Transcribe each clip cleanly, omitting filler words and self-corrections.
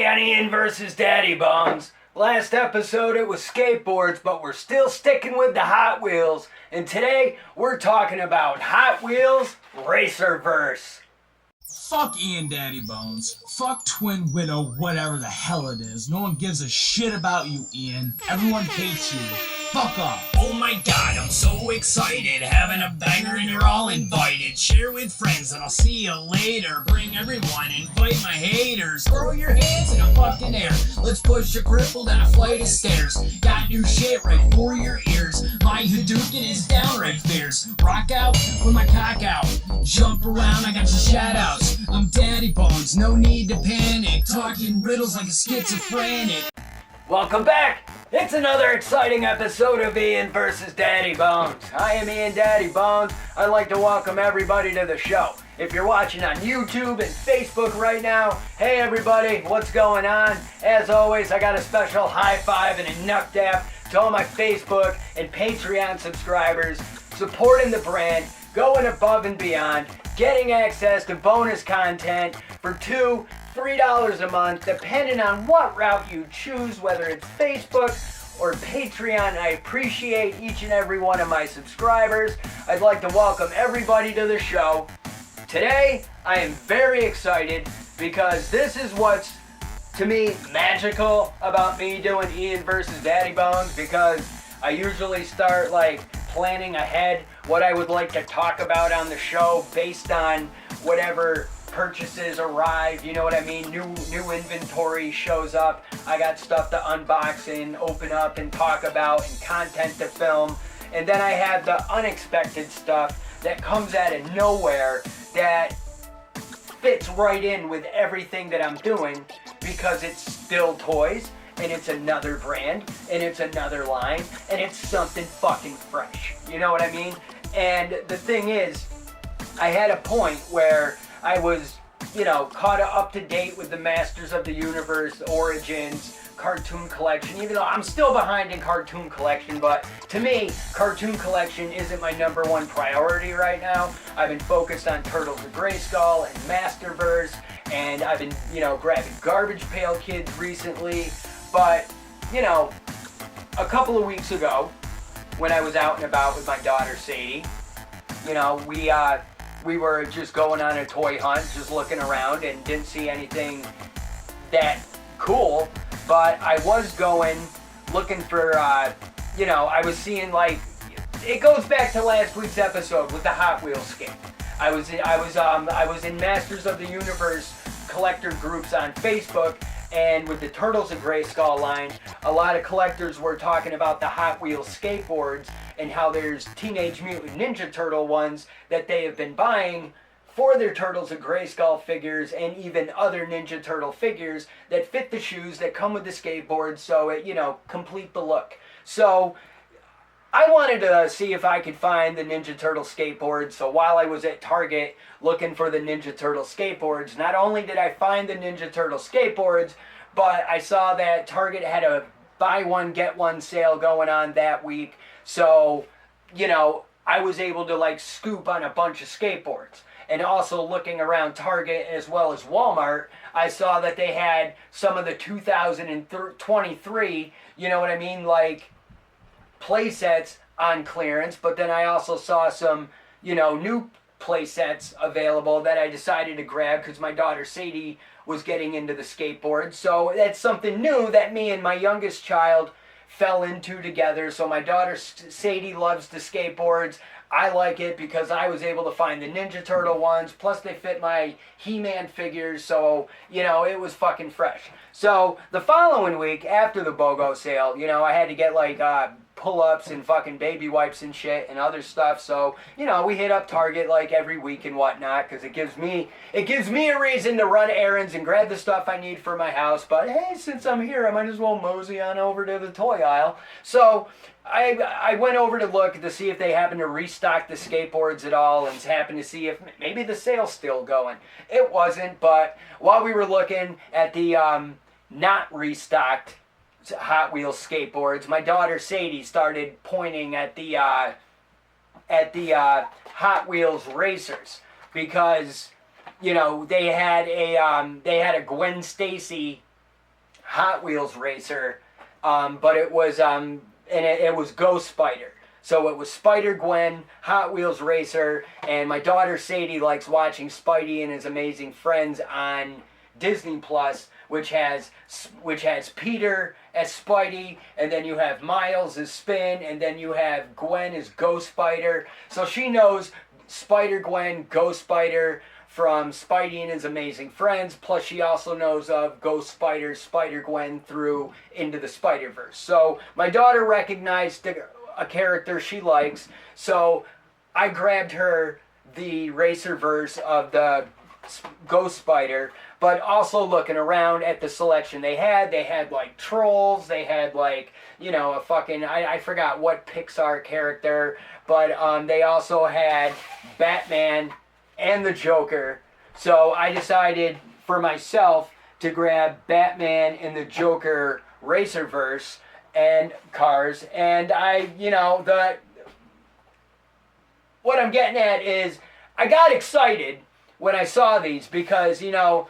on Ian versus Daddy Bones. Last episode it was skateboards, but we're still sticking with the Hot Wheels. And today we're talking about Hot Wheels Raceverse. Fuck Ian Daddy Bones. Fuck Twin Widow, whatever the hell it is. No one gives a shit about you, Ian. Everyone hates you. Fuck off. Oh my god, I'm so excited. Having a banger and you're all invited. Share with friends and I'll see you later. Bring everyone, invite my haters. Throw your hands in the fucking air. Let's push a cripple down a flight of stairs. Got new shit right for your ears. My Hadouken is downright fierce. Rock out with my cock out. Jump around, I got your shout outs. I'm Daddy Bones, no need to panic. Talking riddles like a schizophrenic. Welcome back! It's another exciting episode of Ian versus Daddy Bones. I am Ian Daddy Bones. I'd like to welcome everybody to the show. If you're watching on YouTube and Facebook right now, hey everybody, what's going on? As always, I got a special high five and a knuck tap to all my Facebook and Patreon subscribers supporting the brand, going above and beyond, getting access to bonus content for $2-3 a month, depending on what route you choose, whether it's Facebook or Patreon. I appreciate each and every one of my subscribers. I'd like to welcome everybody to the show. Today, I am very excited because this is what's, to me, magical about me doing Ian versus Daddy Bones, because I usually start planning ahead what I would like to talk about on the show based on whatever purchases arrive, you know what I mean? New inventory shows up. I got stuff to unbox and open up and talk about and content to film. And then I have the unexpected stuff that comes out of nowhere that fits right in with everything that I'm doing, because it's still toys and it's another brand and it's another line and it's something fucking fresh. You know what I mean? And the thing is, I had a point where I was, caught up to date with the Masters of the Universe Origins cartoon collection, even though I'm still behind in cartoon collection. But to me, cartoon collection isn't my number one priority right now. I've been focused on Turtles of Grayskull and Masterverse, and I've been, grabbing Garbage Pail Kids recently. But, a couple of weeks ago, when I was out and about with my daughter Sadie, we were just going on a toy hunt, just looking around, and didn't see anything that cool. But I was looking for, I was seeing it goes back to last week's episode with the Hot Wheels skate. I was in Masters of the Universe collector groups on Facebook, and with the Turtles of Grayskull line, a lot of collectors were talking about the Hot Wheels skateboards and how there's Teenage Mutant Ninja Turtle ones that they have been buying for their Turtles of Grayskull figures, and even other Ninja Turtle figures that fit the shoes that come with the skateboard, so it, complete the look. So I wanted to see if I could find the Ninja Turtle skateboards. So while I was at Target looking for the Ninja Turtle skateboards, not only did I find the Ninja Turtle skateboards, but I saw that Target had a buy one get one sale going on that week. So, I was able to scoop on a bunch of skateboards. And also looking around Target as well as Walmart, I saw that they had some of the 2023, Playsets on clearance. But then I also saw some, new playsets available that I decided to grab because my daughter Sadie was getting into the skateboard. So that's something new that me and my youngest child fell into together. So my daughter Sadie loves the skateboards. I like it because I was able to find the Ninja Turtle ones, plus they fit my He-Man figures, so, it was fucking fresh. So the following week, after the BOGO sale, I had to get pull-ups and fucking baby wipes and shit and other stuff. So, we hit up Target every week and whatnot, because it gives me a reason to run errands and grab the stuff I need for my house. But hey, since I'm here, I might as well mosey on over to the toy aisle. So I went over to look to see if they happened to restock the skateboards at all, and happened to see if maybe the sale's still going. It wasn't, but while we were looking at the not restocked Hot Wheels skateboards, my daughter Sadie started pointing at the Hot Wheels racers, because they had a Gwen Stacy Hot Wheels racer, but it was it was Ghost Spider. So it was Spider-Gwen, Hot Wheels racer, and my daughter Sadie likes watching Spidey and His Amazing Friends on Disney Plus, which has Peter as Spidey, and then you have Miles as Spin, and then you have Gwen as Ghost Spider. So she knows Spider-Gwen, Ghost Spider from Spidey and His Amazing Friends, plus she also knows of Ghost Spider, Spider-Gwen through Into the Spider-Verse. So my daughter recognized a character she likes, so I grabbed her the Raceverse of the Ghost Spider, but also looking around at the selection they had like Trolls, they had like, you know, a fucking, I forgot what Pixar character, but they also had Batman and the Joker. So I decided for myself to grab Batman and the Joker Racerverse and cars, and what I'm getting at is I got excited when I saw these because, you know,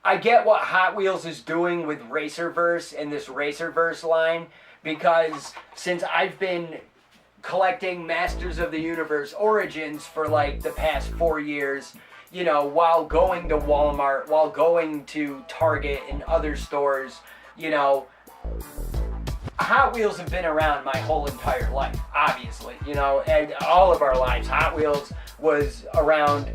I get what Hot Wheels is doing with Racerverse and this Racerverse line, because since I've been collecting Masters of the Universe Origins for like the past 4 years, you know, while going to Walmart, while going to Target and other stores, you know, Hot Wheels have been around my whole entire life, obviously, you know, and all of our lives. Hot Wheels was around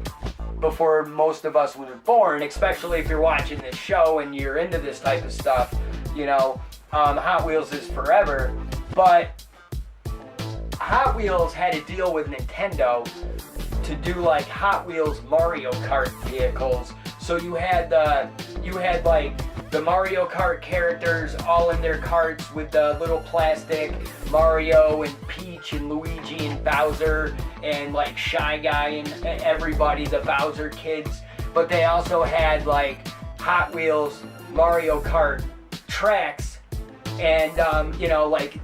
before most of us were born, especially if you're watching this show and you're into this type of stuff, you know, Hot Wheels is forever. But Hot Wheels had a deal with Nintendo to do like Hot Wheels Mario Kart vehicles. So you had like the Mario Kart characters all in their carts with the little plastic Mario and Peach and Luigi and Bowser and like Shy Guy and everybody, the Bowser kids. But they also had like Hot Wheels Mario Kart tracks, and you know, like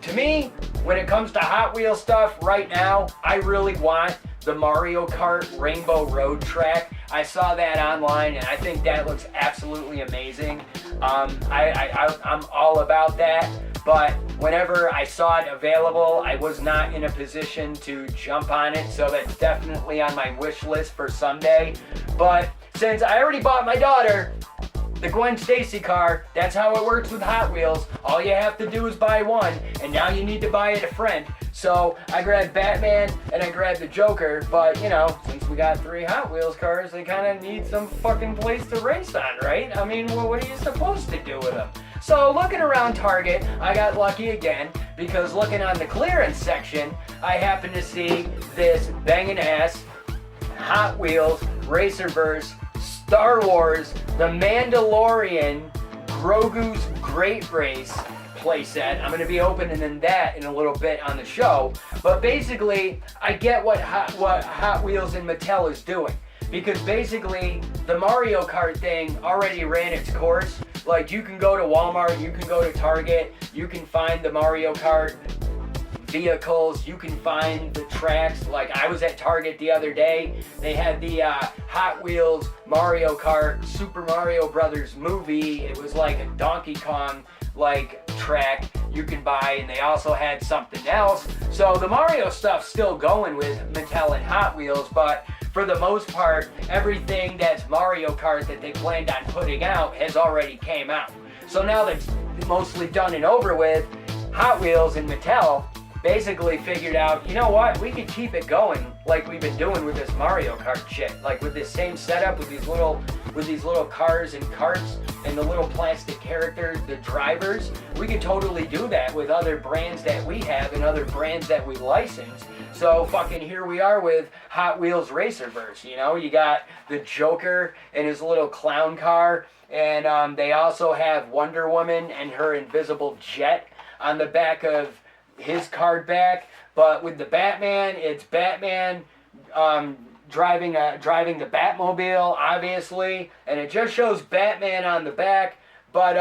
to me, when it comes to Hot Wheels stuff right now, I really want the Mario Kart Rainbow Road track. I saw that online and I think that looks absolutely amazing. I'm all about that, but whenever I saw it available, I was not in a position to jump on it, so that's definitely on my wish list for someday. But since I already bought my daughter the Gwen Stacy car, that's how it works with Hot Wheels. All you have to do is buy one, and now you need to buy it a friend. So I grabbed Batman and I grabbed the Joker, but you know, since we got 3 Hot Wheels cars, they kind of need some fucking place to race on, right? I mean, well, what are you supposed to do with them? So looking around Target, I got lucky again, because looking on the clearance section, I happened to see this banging ass Hot Wheels Racerverse Star Wars The Mandalorian Grogu's Great Race playset. I'm going to be opening that in a little bit on the show, but basically I get what Hot Wheels and Mattel is doing, because basically the Mario Kart thing already ran its course. Like, you can go to Walmart, you can go to Target, you can find the Mario Kart vehicles, you can find the tracks. Like, I was at Target the other day, they had the Hot Wheels Mario Kart Super Mario Brothers movie. It was like a Donkey Kong like track you can buy, and they also had something else. So the Mario stuff's still going with Mattel and Hot Wheels, but for the most part, everything that's Mario Kart that they planned on putting out has already came out. So now that's mostly done and over with, Hot Wheels and Mattel basically figured out, you know what, we could keep it going like we've been doing with this Mario Kart shit, like with this same setup, with these little cars and carts and the little plastic characters, the drivers. We could totally do that with other brands that we have and other brands that we license. So fucking here we are with Hot Wheels Racerverse. You know, you got the Joker and his little clown car, and they also have Wonder Woman and her invisible jet on the back of his card back. But with the Batman, it's Batman driving the Batmobile, obviously, and it just shows Batman on the back. But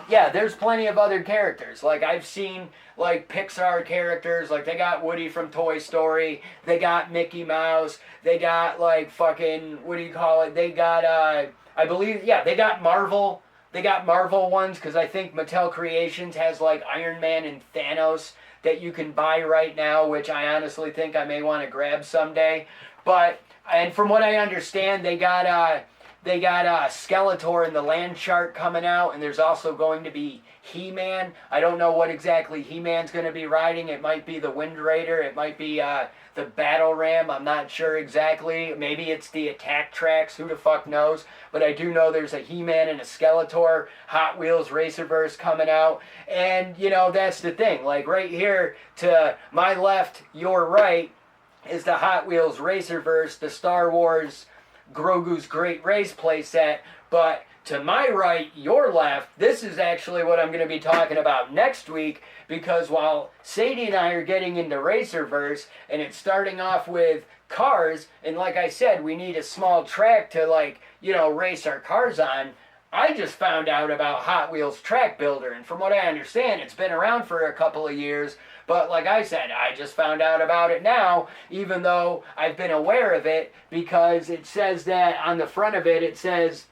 yeah, there's plenty of other characters. Like, I've seen like Pixar characters, like they got Woody from Toy Story, they got Mickey Mouse, they got like fucking, what do you call it? They got I believe, yeah, they got Marvel. They got Marvel ones, because I think Mattel Creations has like Iron Man and Thanos that you can buy right now, which I honestly think I may want to grab someday. But, and from what I understand, they got Skeletor and the Land Shark coming out, and there's also going to be He-Man. I don't know what exactly He-Man's going to be riding. It might be the Wind Raider. It might be the Battle Ram. I'm not sure exactly. Maybe it's the Attack Tracks. Who the fuck knows? But I do know there's a He-Man and a Skeletor Hot Wheels Raceverse coming out. And, you know, that's the thing. Like, right here to my left, your right, is the Hot Wheels Racerverse, the Star Wars Grogu's Great Race playset. But to my right, your left, this is actually what I'm going to be talking about next week, because while Sadie and I are getting into Racerverse, and it's starting off with cars, and like I said, we need a small track to, like, you know, race our cars on, I just found out about Hot Wheels Track Builder, and from what I understand, it's been around for a couple of years, but like I said, I just found out about it now, even though I've been aware of it, because it says that on the front of it, it says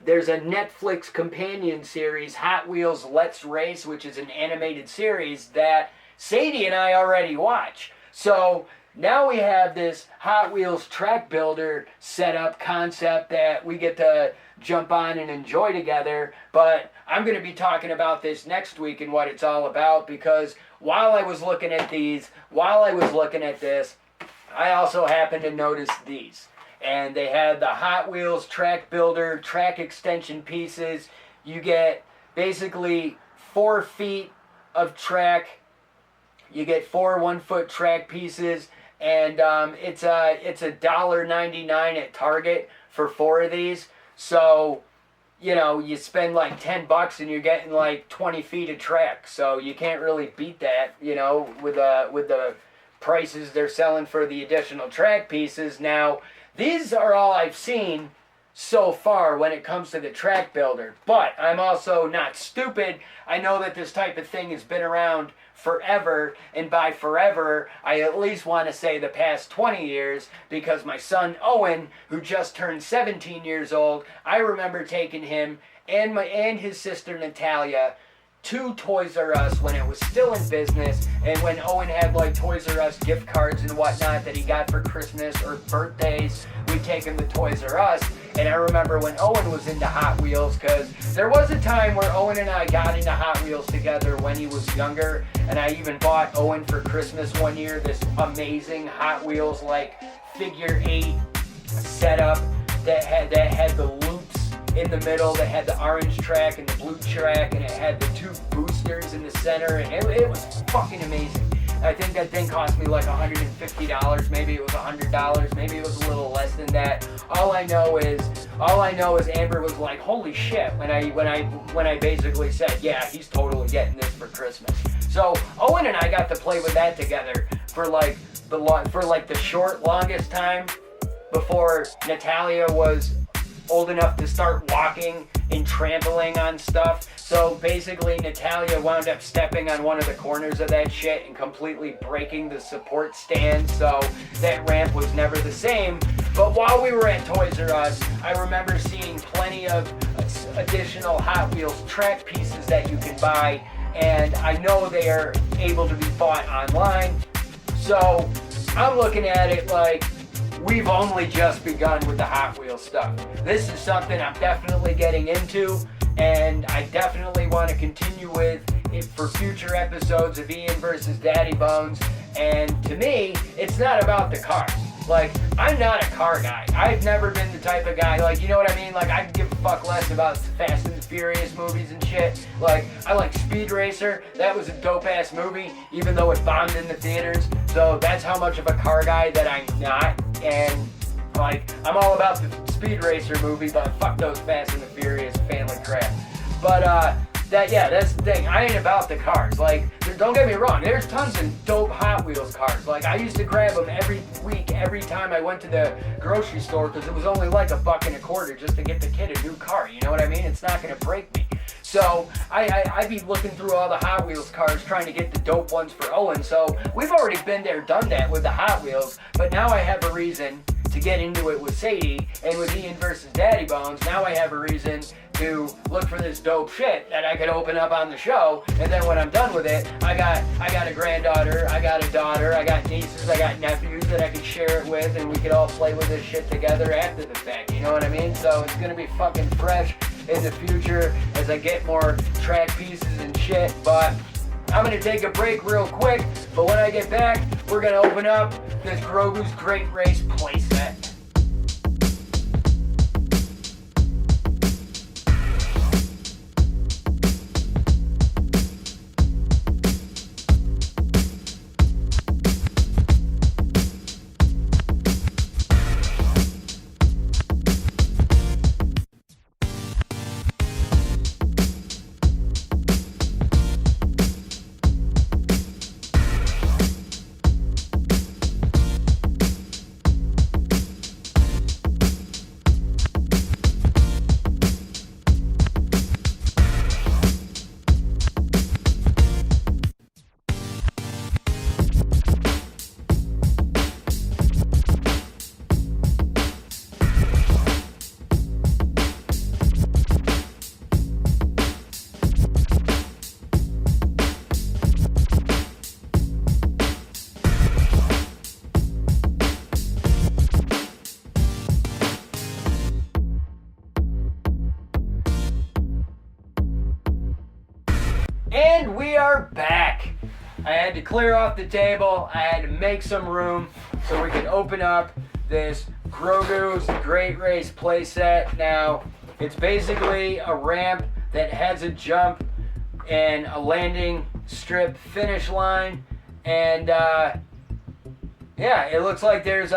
there's a Netflix companion series, Hot Wheels Let's Race, which is an animated series that Sadie and I already watch. So now we have this Hot Wheels Track Builder setup concept that we get to jump on and enjoy together. But I'm going to be talking about this next week and what it's all about, because while I was looking at this, I also happened to notice these. And they had the Hot Wheels Track Builder track extension pieces. You get basically 4 feet of track. You get 4 1-foot track pieces, and it's $1.99 at Target for 4 of these. So, you know, you spend like $10 and you're getting like 20 feet of track. So you can't really beat that, you know, with the prices they're selling for the additional track pieces. Now, these are all I've seen so far when it comes to the Track Builder. But I'm also not stupid. I know that this type of thing has been around forever, and by forever, I at least want to say the past 20 years, because my son Owen, who just turned 17 years old, I remember taking him and his sister Natalia to Toys R Us when it was still in business, and when Owen had like Toys R Us gift cards and whatnot that he got for Christmas or birthdays, we'd take him to Toys R Us. And I remember when Owen was into Hot Wheels, because there was a time where Owen and I got into Hot Wheels together when he was younger, and I even bought Owen for Christmas one year this amazing Hot Wheels like figure 8 setup that had the loops in the middle, that had the orange track and the blue track, and it had the 2 boosters in the center, and it was fucking amazing. I think that thing cost me like $150, maybe it was $100, maybe it was a little less than that. All I know is Amber was like, "Holy shit," when I basically said, "Yeah, he's totally getting this for Christmas." So Owen and I got to play with that together for like the longest time before Natalia was old enough to start walking and trampling on stuff. So basically Natalia wound up stepping on one of the corners of that shit and completely breaking the support stand, so that ramp was never the same. But while we were at Toys R Us, I remember seeing plenty of additional Hot Wheels track pieces that you can buy, and I know they are able to be bought online. So I'm looking at it like, we've only just begun with the Hot Wheels stuff. This is something I'm definitely getting into, and I definitely want to continue with it for future episodes of Ian versus Daddy Bones. And to me, it's not about the cars. Like, I'm not a car guy. I've never been the type of guy, like, you know what I mean? Like, I could give a fuck less about Fast and Furious movies and shit. Like, I like Speed Racer. That was a dope-ass movie, even though it bombed in the theaters. So that's how much of a car guy that I'm not. And, like, I'm all about the Speed Racer movie, but fuck those Fast and the Furious family crap. But, that's the thing. I ain't about the cars. Like, don't get me wrong. There's tons of dope Hot Wheels cars. Like, I used to grab them every week, every time I went to the grocery store, because it was only like $1.25 just to get the kid a new car. You know what I mean? It's not going to break me. So I'd be looking through all the Hot Wheels cars trying to get the dope ones for Owen. So we've already been there, done that with the Hot Wheels. But now I have a reason to get into it with Sadie and with Ian versus Daddy Bones, now I have a reason to look for this dope shit that I could open up on the show. And then when I'm done with it, I got a granddaughter, I got a daughter, I got nieces, I got nephews that I could share it with, and we could all play with this shit together after the fact, you know what I mean? So it's gonna be fucking fresh in the future as I get more track pieces and shit. But I'm gonna take a break real quick, but when I get back, we're gonna open up this Grogu's Great Race playset. And we are back. I had to clear off the table. I had to make some room so we could open up this Grogu's Great Race playset. Now, it's basically a ramp that has a jump and a landing strip finish line. And yeah, it looks like there's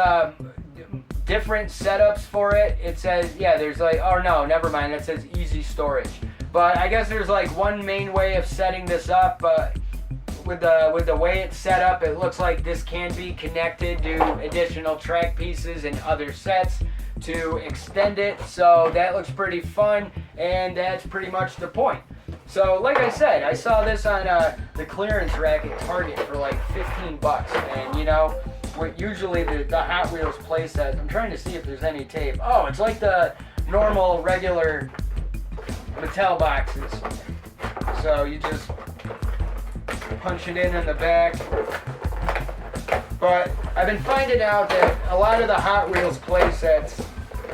different setups for it. It says, yeah, there's like, oh no, never mind. It says easy storage. But I guess there's like one main way of setting this up. With the way it's set up, it looks like this can be connected to additional track pieces and other sets to extend it. So that looks pretty fun, and that's pretty much the point. So like I said, I saw this on the clearance rack at Target for like 15 bucks. And you know, usually the Hot Wheels playset, I'm trying to see if there's any tape. Oh, it's like the normal regular Mattel boxes. So you just punch it in the back. But I've been finding out that a lot of the Hot Wheels playsets,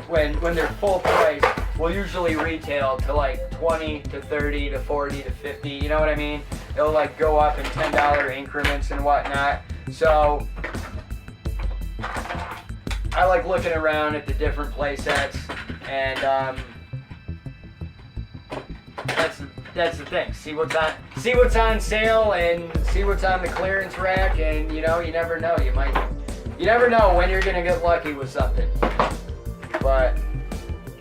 when they're full price, will usually retail to like 20 to 30 to 40 to 50, you know what I mean? It'll like go up in $10 increments and whatnot. So I like looking around at the different playsets, and that's the thing. See what's on sale and see what's on the clearance rack, and you know, you never know. You never know when you're gonna get lucky with something. But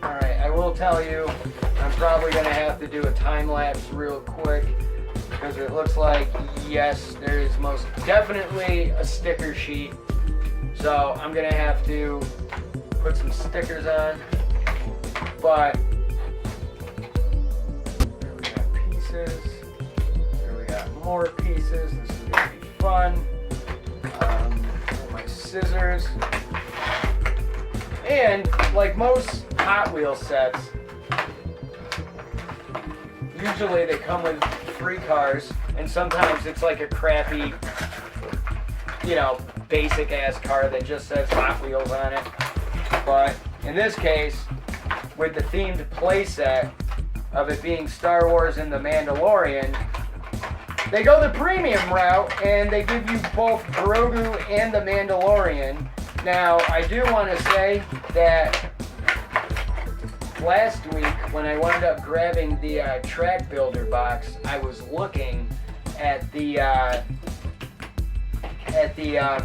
all right, I will tell you, I'm probably gonna have to do a time lapse real quick because it looks like, yes, there is most definitely a sticker sheet. So I'm gonna have to put some stickers on, but. Here we got more pieces. This is going to be fun. My scissors. And like most Hot Wheels sets, usually they come with free cars, and sometimes it's like a crappy, you know, basic ass car that just says Hot Wheels on it. But in this case, with the themed playset, of it being Star Wars and The Mandalorian, they go the premium route and they give you both Grogu and The Mandalorian. Now, I do want to say that last week when I wound up grabbing the track builder box, I was looking at the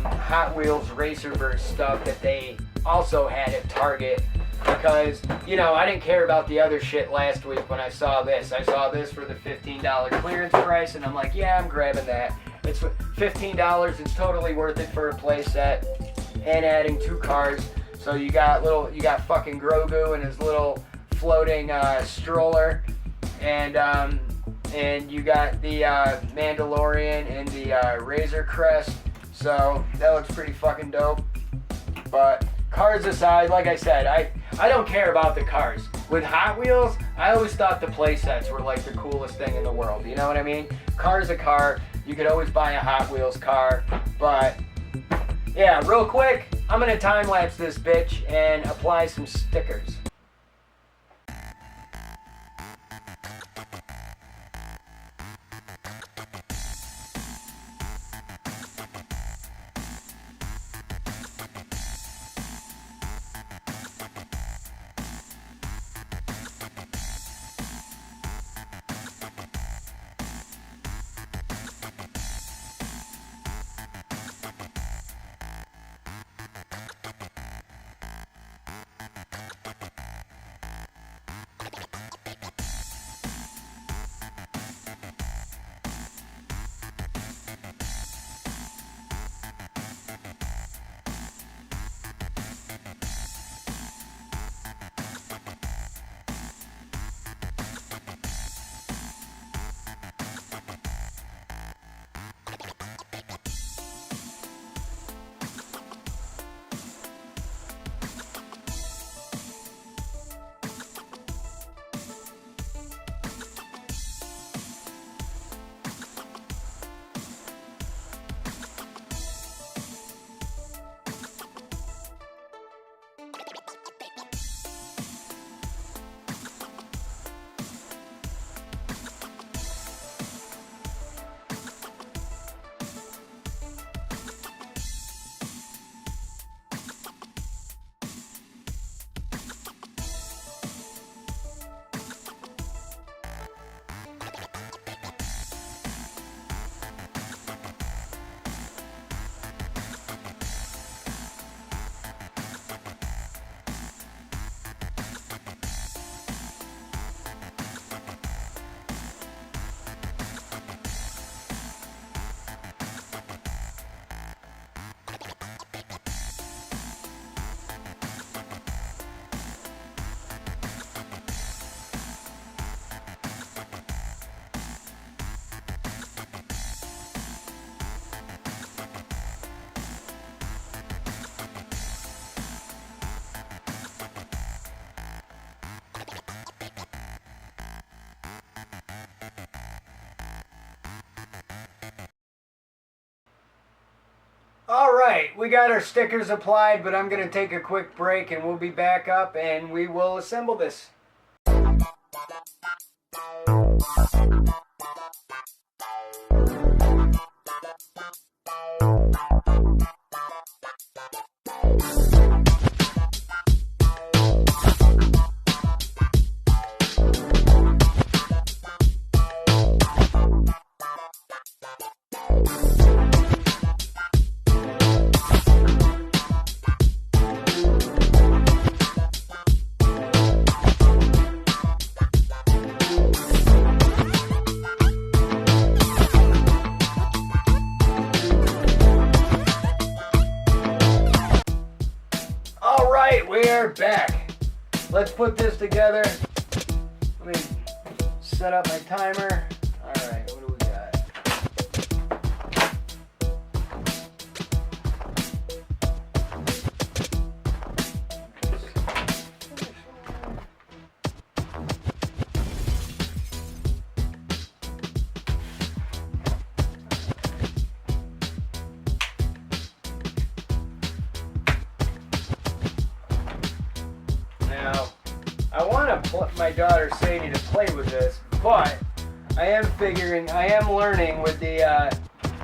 Hot Wheels Raceverse stuff that they also had at Target. Because, you know, I didn't care about the other shit last week when I saw this. I saw this for the $15 clearance price, and I'm like, yeah, I'm grabbing that. It's $15. It's totally worth it for a playset, and adding 2 cars. So you got fucking Grogu and his little floating stroller, and you got the Mandalorian and the Razor Crest. So that looks pretty fucking dope. But cars aside, like I said, I don't care about the cars. With Hot Wheels, I always thought the playsets were like the coolest thing in the world. You know what I mean? Car's a car. You could always buy a Hot Wheels car. But yeah, real quick, I'm gonna time lapse this bitch and apply some stickers. Alright, we got our stickers applied, but I'm going to take a quick break and we'll be back up and we will assemble this. We're back. Let's put this together. Let me set up my timer. Alright, what do we got? I want to my daughter Sadie to play with this, but I am learning with the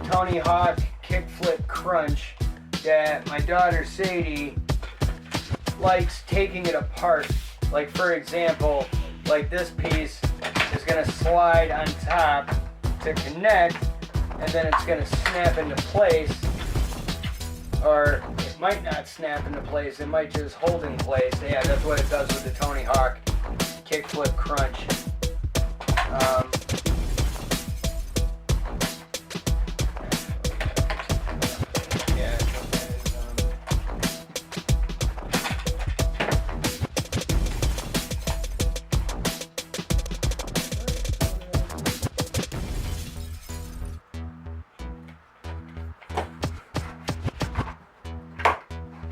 Tony Hawk Kickflip Crunch that my daughter Sadie likes taking it apart. Like for example, like this piece is going to slide on top to connect, and then it's going to snap into place, or it might not snap into place, it might just hold in place. Yeah, that's what it does with the Tony Hawk Kickflip Crunch.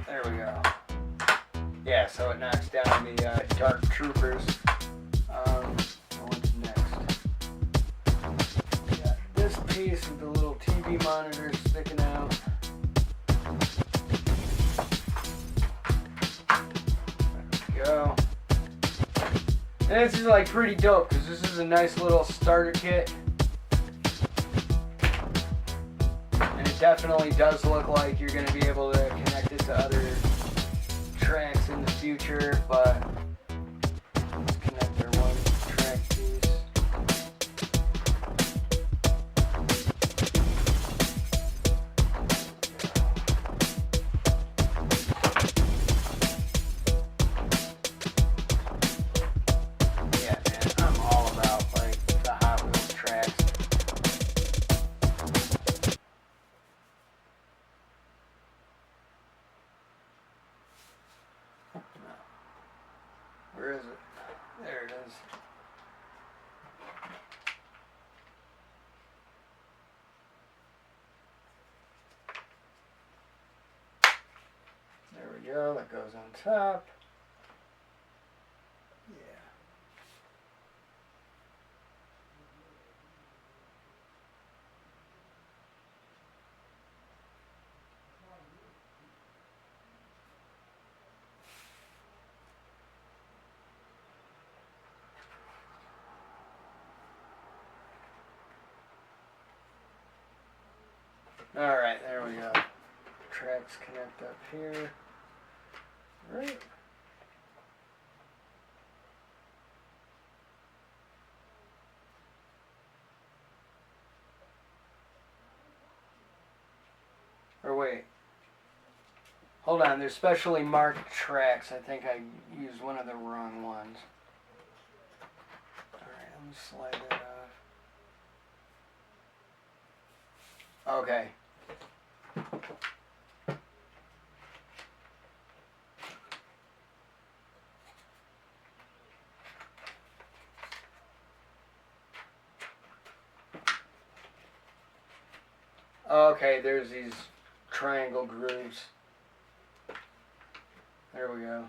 There we go. on the Dark Troopers. What's next? Got this piece with the little TV monitor sticking out. There we go. And this is like pretty dope because this is a nice little starter kit. And it definitely does look like you're going to be able to connect it to other tracks in the future, but let's connect our one track piece. Yeah, man, I'm all about like the Hot Wheels tracks. Where is it? There it is. There we go. That goes on top. Yeah. Alright, there we go. Tracks connect up here. Right. Or wait. Hold on, there's specially marked tracks. I think I used one of the wrong ones. Alright, let me slide that off. Okay. Okay, there's these triangle grooves. There we go.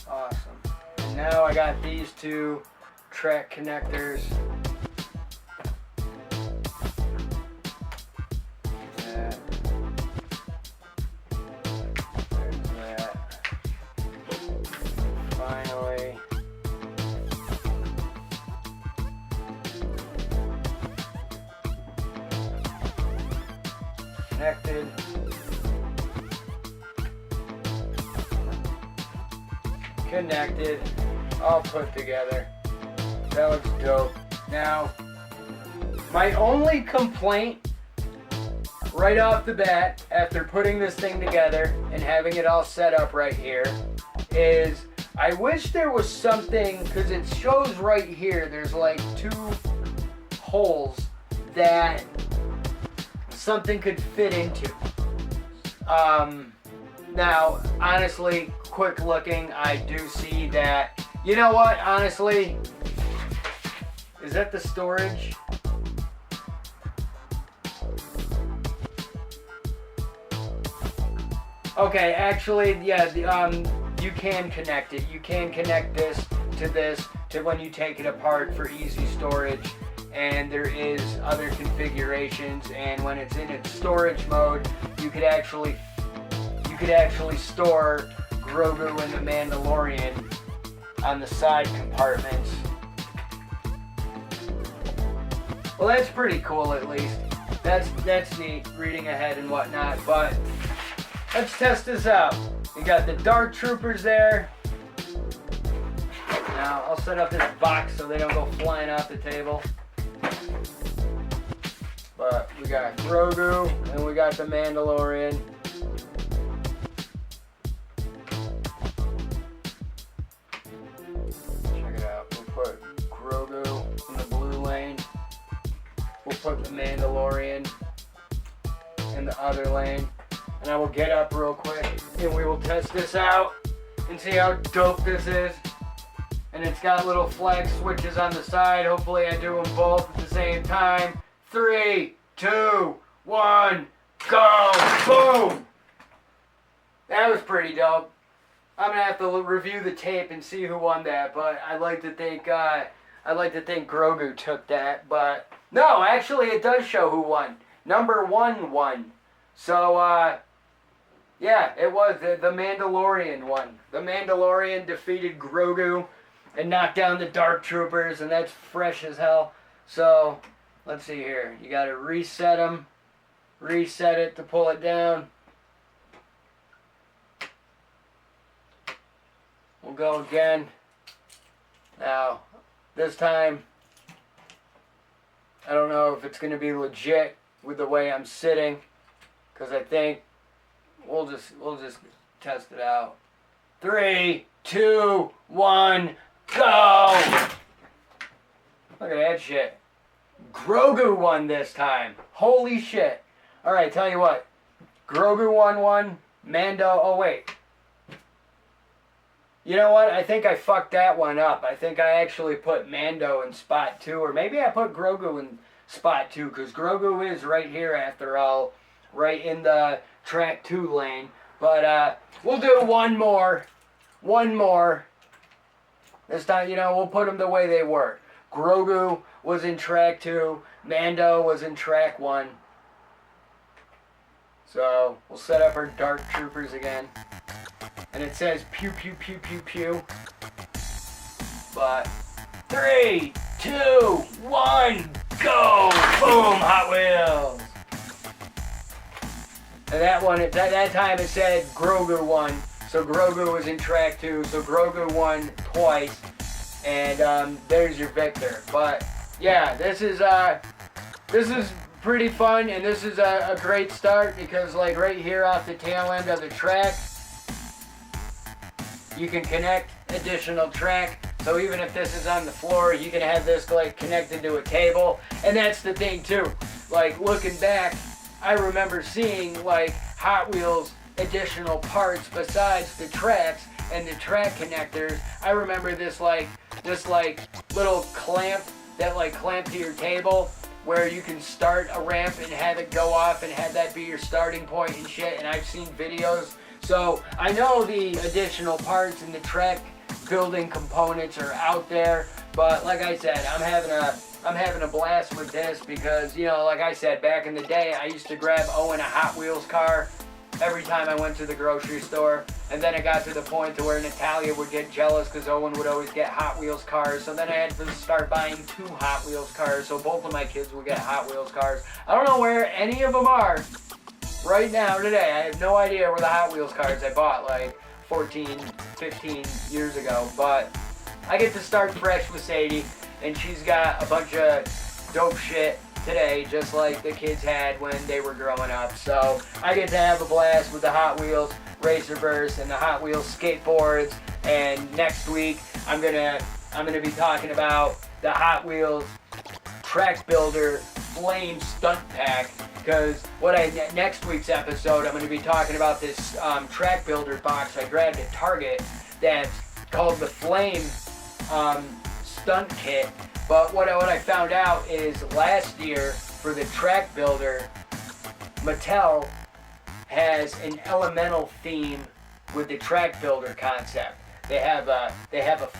Awesome. And now I got these two track connectors. That. There's that. Finally. Connected. Connected. All put together. That looks dope. Now, my only complaint right off the bat after putting this thing together and having it all set up right here is I wish there was something, because it shows right here there's like two holes that something could fit into. Now, honestly, quick looking, I do see that. You know what, honestly, is that the storage? Okay, actually, yeah, you can connect it. You can connect this to when you take it apart for easy storage. And there is other configurations, and when it's in its storage mode, you could actually store Grogu and the Mandalorian on the side compartments. Well, that's pretty cool, at least. That's neat, reading ahead and whatnot, but let's test this out. We got the Dark Troopers there. Now, I'll set up this box so they don't go flying off the table. But we got Grogu and we got the Mandalorian. Check it out. We'll put Grogu in the blue lane. We'll put the Mandalorian in the other lane. And I will get up real quick and we will test this out and see how dope this is. And it's got little flag switches on the side. Hopefully I do them both at the same time. 3, 2, 1, go! Boom! That was pretty dope. I'm gonna have to review the tape and see who won that, but I'd like to think Grogu took that, but no, actually it does show who won. Number 1 won. So yeah, it was the Mandalorian won. The Mandalorian defeated Grogu and knocked down the Dark Troopers, and that's fresh as hell. So let's see here. You gotta reset them, reset it to pull it down. We'll go again. Now, this time, I don't know if it's going to be legit with the way I'm sitting, because I think we'll just test it out. 3, 2, 1, go! Look at that shit. Grogu won this time. Holy shit. Alright, tell you what. Grogu won one. Mando, oh wait. You know what? I think I fucked that one up. I think I actually put Mando in spot 2, or maybe I put Grogu in spot 2, because Grogu is right here after all, right in the track 2 lane. But we'll do one more. One more. This time, we'll put them the way they were. Grogu was in track 2. Mando was in track 1. So, we'll set up our Dark Troopers again. And it says pew pew pew pew pew. But 3, 2, 1, go! Boom! Hot Wheels. And that one, that time it said Grogu won. So Grogu was in track 2. So Grogu won twice. And there's your victor. But yeah, this is pretty fun, and this is a great start because like right here off the tail end of the track, you can connect additional track. So even if this is on the floor, you can have this like connected to a table. And that's the thing too. Like looking back, I remember seeing like Hot Wheels additional parts besides the tracks and the track connectors. I remember this little clamp that like clamped to your table where you can start a ramp and have it go off and have that be your starting point and shit. And I've seen videos. So I know the additional parts and the track building components are out there, but like I said, I'm having a blast with this because, like I said, back in the day, I used to grab Owen a Hot Wheels car every time I went to the grocery store, and then it got to the point to where Natalia would get jealous because Owen would always get Hot Wheels cars, so then I had to start buying 2 Hot Wheels cars, so both of my kids would get Hot Wheels cars. I don't know where any of them are right now, today. I have no idea where the Hot Wheels cars I bought like 14, 15 years ago, but I get to start fresh with Sadie, and she's got a bunch of dope shit today, just like the kids had when they were growing up. So I get to have a blast with the Hot Wheels Raceverse and the Hot Wheels skateboards. And next week I'm gonna be talking about the Hot Wheels Track Builder Flame Stunt Pack. Because next week's episode, I'm going to be talking about this track builder box I grabbed at Target that's called the Flame Stunt Kit. But what I found out is last year for the track builder, Mattel has an elemental theme with the track builder concept. They have a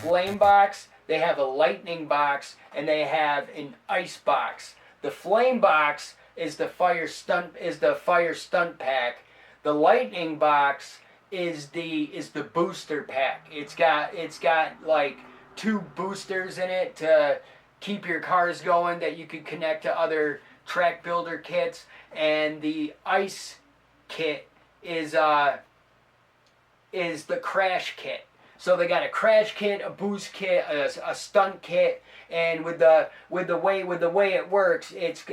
flame box, they have a lightning box, and they have an ice box. The flame box is the fire stunt pack. The lightning box is the booster pack. It's got like 2 boosters in it to keep your cars going that you could connect to other track builder kits, and the ice kit is the crash kit. So they got a crash kit, a boost kit, a stunt kit, and with the way it works, it's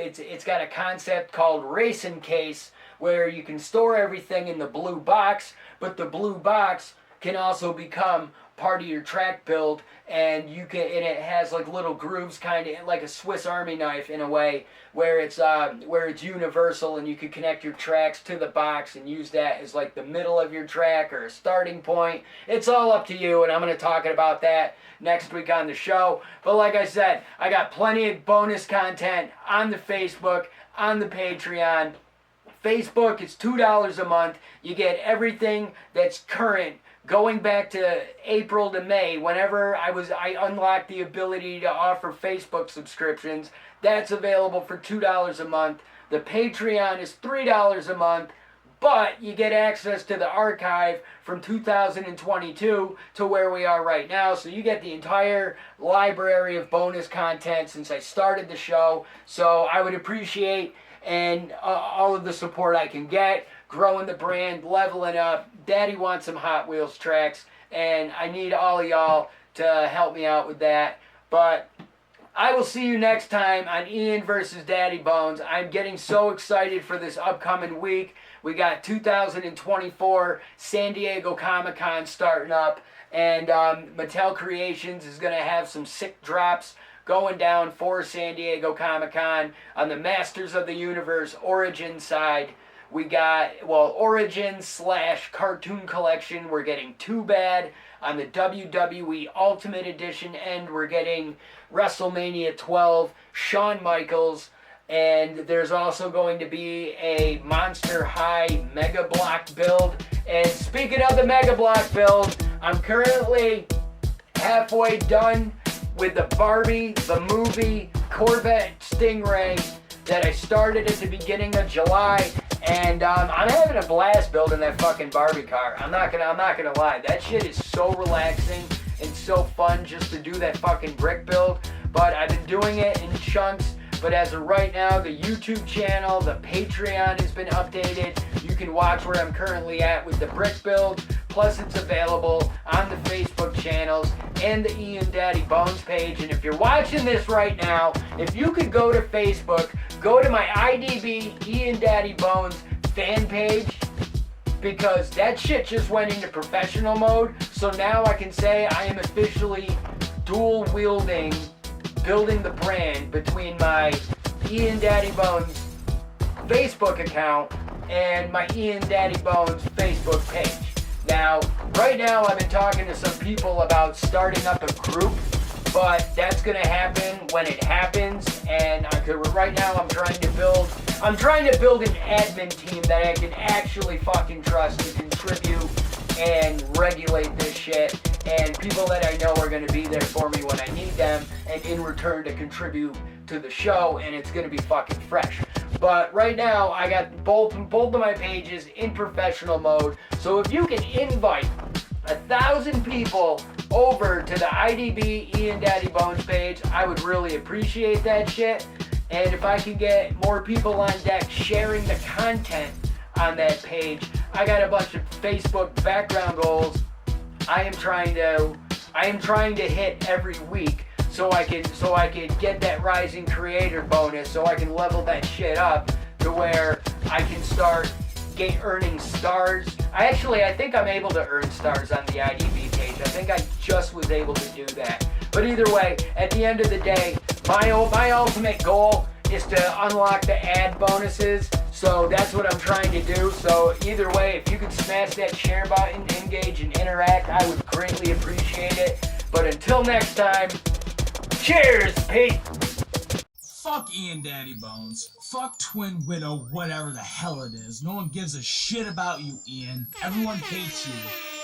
got a concept called Racing Case where you can store everything in the blue box, but the blue box can also become part of your track build, and it has like little grooves, kind of like a Swiss Army knife in a way, where it's universal, and you can connect your tracks to the box and use that as like the middle of your track or a starting point. It's all up to you, and I'm going to talk about that next week on the show. But like I said, I got plenty of bonus content on the Facebook, on the Patreon. Facebook, it's $2 a month. You get everything that's current, going back to April to May, whenever I unlocked the ability to offer Facebook subscriptions. That's available for $2 a month. The Patreon is $3 a month, but you get access to the archive from 2022 to where we are right now. So you get the entire library of bonus content since I started the show. So I would appreciate all of the support I can get, growing the brand, leveling up. Daddy wants some Hot Wheels tracks, and I need all of y'all to help me out with that. But I will see you next time on Ian versus Daddy Bones. I'm getting so excited for this upcoming week. We got 2024 San Diego Comic-Con starting up, and Mattel Creations is going to have some sick drops going down for San Diego Comic-Con. On the Masters of the Universe Origin side, we got, Origin/Cartoon Collection, we're getting Too Bad. On the WWE Ultimate Edition end, we're getting WrestleMania 12, Shawn Michaels, and there's also going to be a Monster High Mega Block build. And speaking of the Mega Block build, I'm currently halfway done with the Barbie, the movie, Corvette Stingray that I started at the beginning of July, and I'm having a blast building that fucking Barbie car. I'm not gonna lie. That shit is so relaxing and so fun just to do that fucking brick build. But I've been doing it in chunks. But as of right now, the YouTube channel, the Patreon has been updated. You can watch where I'm currently at with the brick build. Plus, it's available on the Facebook channels and the Ian Daddy Bones page. And if you're watching this right now, if you could go to Facebook, go to my IDB Ian Daddy Bones fan page, because that shit just went into professional mode. So now I can say I am officially dual wielding, building the brand between my Ian Daddy Bones Facebook account and my Ian Daddy Bones Facebook page. Now, right now I've been talking to some people about starting up a group, but that's gonna happen when it happens. And right now I'm trying to build an admin team that I can actually fucking trust to contribute and regulate this shit, and people that I know are going to be there for me when I need them, and in return to contribute to the show, and it's going to be fucking fresh. But right now I got both of my pages in professional mode, so if you can invite 1,000 people over to the IDB Ian Daddy Bones page, I would really appreciate that shit. And if I can get more people on deck sharing the content on that page, I got a bunch of Facebook background goals I am trying to hit every week, so I can get that rising creator bonus, so I can level that shit up to where I can start earning stars. I think I'm able to earn stars on the IDB page. I think I just was able to do that. But either way, at the end of the day, my ultimate goal is to unlock the ad bonuses. So that's what I'm trying to do. So either way, if you could smash that share button, engage and interact, I would greatly appreciate it. But until next time, cheers, Pete! Fuck Ian Daddy Bones. Fuck Twin Widow, whatever the hell it is. No one gives a shit about you, Ian. Everyone hates you.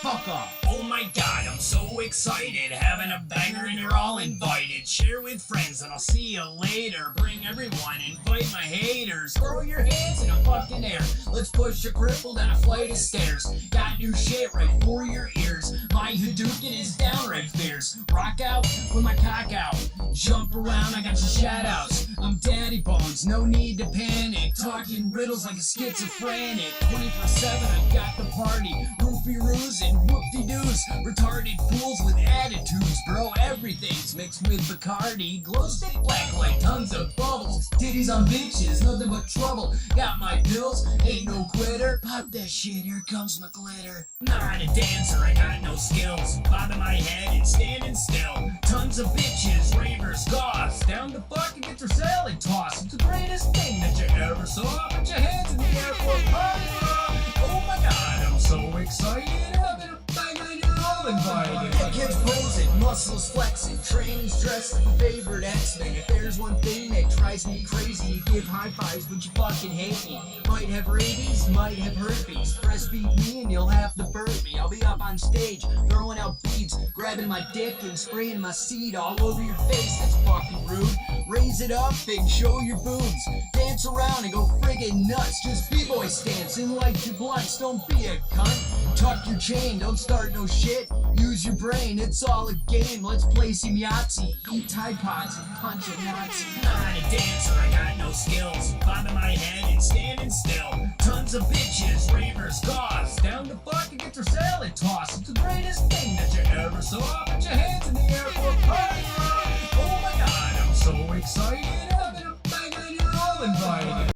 Fuck off. Oh my god, I'm so excited, having a banger and you're all invited. Share with friends and I'll see you later. Bring everyone, invite my haters. Throw your hands in the fucking air. Let's push a cripple down a flight of stairs. Got new shit right for your ears. My Hadouken is downright fierce. Rock out with my cock out. Jump around, I got your shout outs. I'm Daddy Bones, no need to panic. Talking riddles like a schizophrenic. 24/7, I got the party. Roof whoopie-roos and whoop-de-doos. Retarded fools with attitudes, bro. Everything's mixed with Bacardi. Glow stick black like tons of bubbles. Titties on bitches, nothing but trouble. Got my pills, ain't no quitter. Pop that shit, here comes my glitter. Not a dancer, I got no skills. Bobbing my head and standing still. Tons of bitches, ravers, goths. Down to fuck and get your salad tossed. It's the greatest thing that you ever saw. Put your hands in the air for a party. Oh my god, I'm so excited. Having a bang and you're all invited. That kid's posing, muscles flexing, trains dressed like a favorite X-Men. If there's one thing that drives me crazy, you give high fives but you fucking hate me. Might have rabies, might have herpes. Breastfeed me and you'll have to birth me. I'll be up on stage, throwing out beads, grabbing my dick and spraying my seed all over your face. That's fucking rude. Raise it up and show your boobs. Dance around and go friggin' nuts. Just b-boy stance and light your blunts. Don't be a cunt. Tuck your chain, don't start no shit. Use your brain, it's all a game. Let's play some Yahtzee. Eat Tide Pods and punch a Nazi. Not a dancer, I got no skills. Bobbing my head and standing still. Tons of bitches, ravers, goths. Down to fuck and get your salad tossed. It's the greatest thing that you ever saw. Put your hands in the air for a party. Oh my god, I'm so excited. Having a bang and you're all invited.